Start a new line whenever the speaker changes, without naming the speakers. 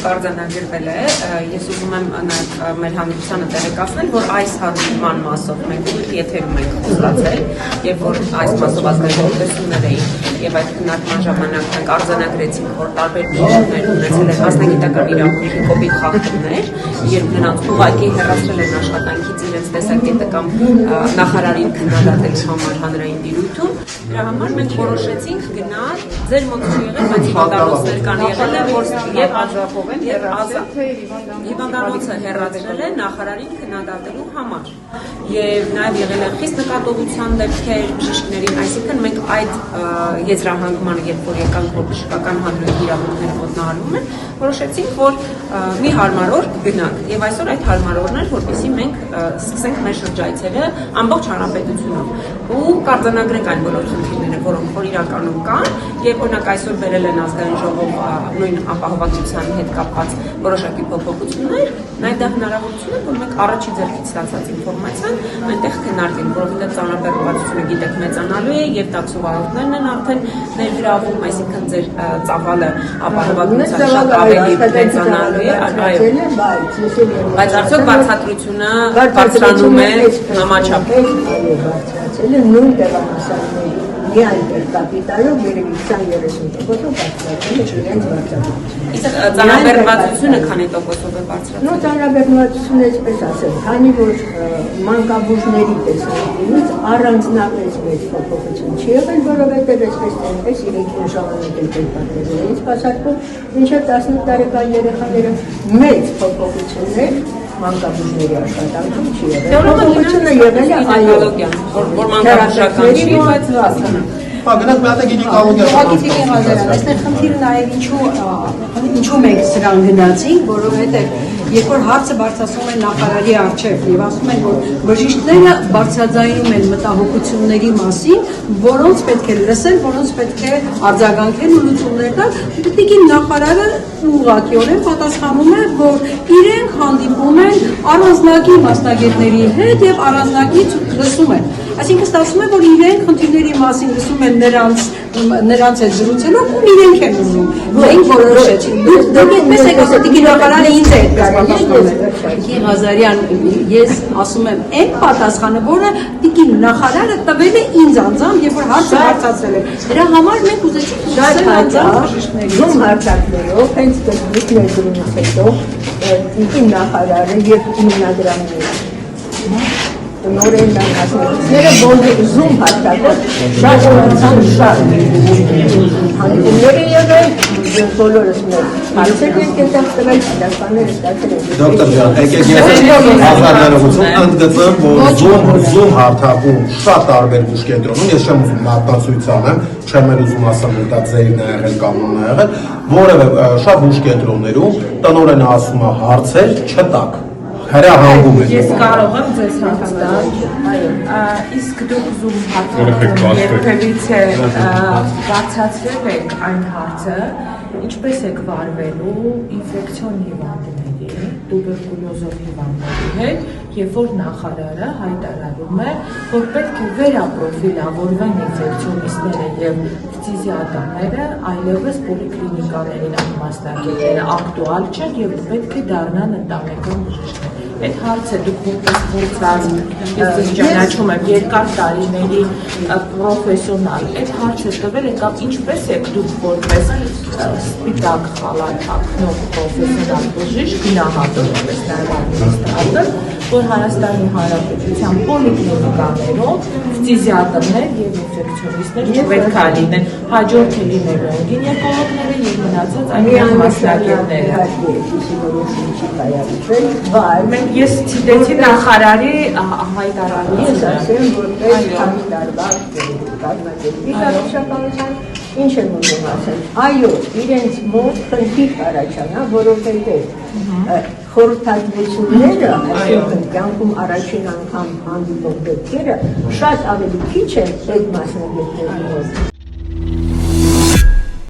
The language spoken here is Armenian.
կարձանագրվել է, ես ուզում եմ մեր հանրությանը տեղեկացնել, որ այս հարցման մասով մենք եթերում ենք խոստացել, երբ որ այս մասով ազգային տնտեսություններ էին եւ այդ քննարկման ժամանակ մենք արձանագրեցինք, որ տարբեր բժիշկներ ունեցել են մասնագիտական իրավունքի կոպիտ խախտումներ, երբ նրանց ուղղակի հեռացրել են աշխատանքից իրենց տեսակետը կամ նախարարին քննադատելու համար հանրային տիրույթում, դրա համար մենք որոշեցինք գնալ ձեր մոտ չի եղել, բայց հիվանդանոցներ կան եղել են, որ եւ ազապով են հիվանդանոցը հեռացրել է նախարարին քննադատելու համար եւ նաեւ եղել են խիստ նկատողության դեպքեր բժիշկներին, այսինքն մենք այդ եզրահանգմանը, երբ որ եկանք, որ բժշկական հանրային իրավունքները ոտնահարվում են, որոշեցինք, որ մի հարմար օր գնանք եւ այսօր այդ հարմար օրն էր, որպեսզի մենք սկսենք մեր շրջայցերը ամբողջ հանրապետությունով ու կարձանագրենք այն բոլոր խնդիրները, որոնք որ իրականում կան եւ օրինակ այսօր վերել են ազգային ժողով նույն ապահովվածության հետ կապված որոշակի փոփոխություններ, նաեւ դա հնարավորություն է, որ մենք առաջի ձեռքից ստացած ինֆորմացիան այնտեղ քննարկենք, որովհետեւ ծանրաբեռնվածությունը գիտեք մեծանալու է եւ տաքսովարորդներն են արդեն ներգրավում, այսինքն ձեր ծավալը ապահովվածության շատ ավելի մեծանալու է, այո, բայց արդյոք բացատրությունը բարձրանում է համաչափ։
Բարձրացել է նույն տեղամասերների միայն per capita-ով երևի 20-30%-ով բարձրացել է իրենց վարձատրությունը։
Իսկ ծանրաբեռնվածությունը քանի տոկոսով է բարձրացել։
Նո ծանրաբեռնվածությունը այսպես ասել, քանի որ մանկաբույժների տեսանկյունից առանձնապես մեծ փոփոխություն չի եղել, որովհետև այսպես իրենք ժամանակ են պատկերել սպասարկում, մինչև 18 տարեկան երեխաները մեծ փոփոխություններ մանկաբույժների աշխատանքում չի եղել։ Փոփոխությունը եղել է այո,
որ մանկաբույժական չի, բայց
Գնաց մի հատ գինեկոլոգիա։
Այստեղ խնդիրը նաև ինչու մենք սրան գնացինք, որովհետև երբ որ հարցը բարձրացնում են նախարարի առջև եւ ասում են, որ բժիշկները բարձրաձայնում են մտահոգությունների մասին, որոնց պետք է լսել, որոնց պետք է արձագանքել ու լուծումներ տալ, պետք է նախարարը ուղղակիորեն պատասխանում է, որ իրենք հանդիպում են առանձնակի մասնագետների հետ եւ առանձնակի լսում են։ Այսինքն ստացվում է, որ իրենք խնդիրների մասին լսում են նրանց հետ զրուցելով ու իրենք են ուզում։ Մենք որոշեցինք։ Դուք այդպես եք ասում, դիքի նախարարը ինձ է այդպես պատասխանել։ Դիքի Ղազարյան, ես ասում եմ, այն պատասխանը, որը դիքի նախարարը տվել է ինձ անձամբ, երբ որ հարցը բարձրացրել է։ Դրա համար մենք ուզեցինք լսել անձամբ բժիշկներից։
Զոմ հարցակներով, հենց դեպքից ներդրումից հետո դիքի նախարարը եւ հիմնադրամները նորեն դասները բոլոր զում հաստատել շատ հանդիպումներ եղել բոլորս մեր հարցեր ենք տվել պատասխաններ ստացել ենք
Դոկտոր ջան, եկեք ես ազգանարողություն ընդգծեմ, որ զում հարթակում շատ տարբեր բուժկենտրոնում, ես չեմ ուզում մարտացույց անեմ, չեմ ուզում ասեմ, որ դա ձերն է եղել կամ ում է եղել, որևէ շատ բուժկենտրոններում տնօրենը ասում է հարցեր չտակ հրահանգում է։
Ես կարող եմ ձեզ հարց տալ։ Իսկ դուք զում հարցում երբևիցե բացատրել եք այն հարցը, ինչպես եք վարվելու ինֆեկցիոն հիվանդների, տուբերկուլոզով հիվանդների հետ, երբ որ նախարարը հայտարարում է, որ պետք է վերապրոֆիլավորվեն ինֆեկցիոնիստները եւ ֆիզիատորները, այլևս պոլիկլինիկաներին մասնակիցները ակտուալ չեն եւ պետք է դառնան ընտանեկան բժիշկներ։ Այդ հարցը դուք որպես փորձած, ես ձեզ ճանաչում եմ երկար տարիների պրոֆեսիոնալ, այդ հարցը տվել եք կամ ինչպես եք դուք որպես սպիտակ խալաթ հագնող պրոֆեսիոնալ բժիշկ գնահատում եք նաև ադմինիստրատոր, որ Հայաստանի Հանրապետության պոլիկլինիկաներով ֆիզիատրներ եւ ինֆեկցիոնիստներ չպետք է լինեն, հաջորդ է լինելու են գինեկոլոգները եւ մնացած այլ մասնագետները։ Ես ցիտեցի նախարարի հայտարարությունը,
ասեմ, որ այս քանի տարվա կազմակերպիչական ինչ են ուզում ասել։ Այո, իրենց մոտ խնդիր առաջանա, որովհետև խորհրդատվությունները, այսինքն կյանքում առաջին անգամ հանդիպող դեպքերը շատ ավելի քիչ են այդ մասնագետների մոտ։